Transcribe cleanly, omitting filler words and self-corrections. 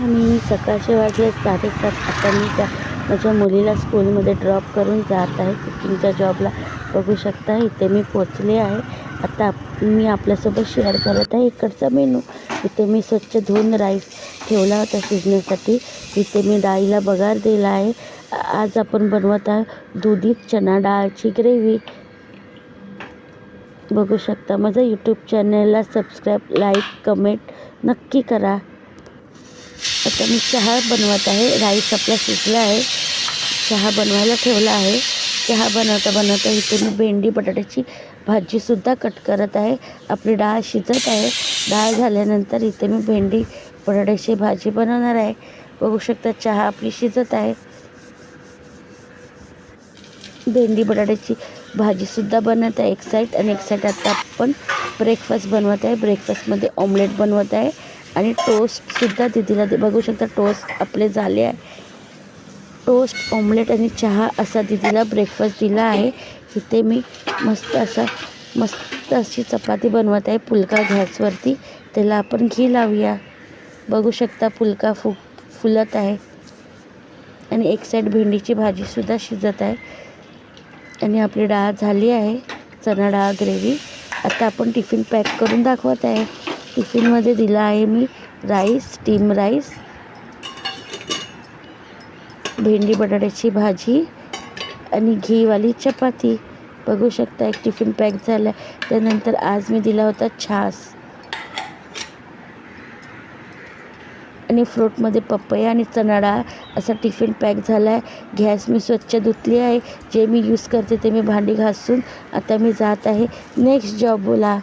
मी सकाळचे वाजले 7:30. आता मी माझ्या मुलीला स्कूलमध्ये ड्रॉप करून जात आहे कुकिंगच्या जॉबला. बघू शकता इथे मी पोचले आहे. आता मी आपल्यासोबत शेअर करत आहे इकडचा मेनू. इथे मी स्वच्छ धुवून राईस ठेवला होता शिजण्यासाठी. इथे मी डाळीला बघार दिला आहे. आज आपण बनवत आहे दुधीत चणा डाळची ग्रेव्ही. बघू शकता. माझ्या यूट्यूब चॅनलला सबस्क्राईब, लाईक, कमेंट नक्की करा. आता मी चहा बनवत आहे. राईस आपला शिजला आहे. चहा बनवायला ठेवला आहे. चहा बनवता बनवता इथे मी भेंडी बटाट्याची भाजीसुद्धा कट करत आहे. आपली डाळ शिजत आहे. डाळ झाल्यानंतर इथे मी भेंडी बटाट्याची भाजी बनवणार आहे. बघू शकता चहा आपली शिजत आहे. भेंडी बटाट्याची भाजीसुद्धा बनवत आहे एक साईड. आणि एक साईड आता आपण ब्रेकफास्ट बनवत आहे. ब्रेकफास्टमध्ये ऑमलेट बनवत आहे आणि टोस्टसुद्धा दीदीला बघू शकता टोस्ट आपले झाले आहे. टोस्ट, ऑमलेट आणि चहा असा दीदीला ब्रेकफास्ट दिला आहे. इथे मी मस्त अशी चपाती बनवत आहे पुलका गॅसवरती. त्याला आपण घी लावूया. बघू शकता पुलका फुलत आहे. आणि एक साईड भेंडीची भाजीसुद्धा शिजत आहे. आणि आपली डाळ झाली आहे चणा डाळ ग्रेव्ही. आता आपण टिफिन पॅक करून दाखवत आहे. टिफिनमध्ये दिला आहे मी राईस, स्टीम राईस, भेंडी बटाट्याची भाजी आणि घीवाली चपाती. बघू शकता एक टिफिन पॅक झाला आहे. त्यानंतर आज मी दिला होता छास आणि फ्रूटमध्ये पपया आणि चणा डाळ असा टिफिन पॅक झाला आहे. गॅस मी स्वच्छ धुतली आहे. जे मी यूज करते ते मी भांडी घासून आता मी जात आहे नेक्स्ट जॉबला.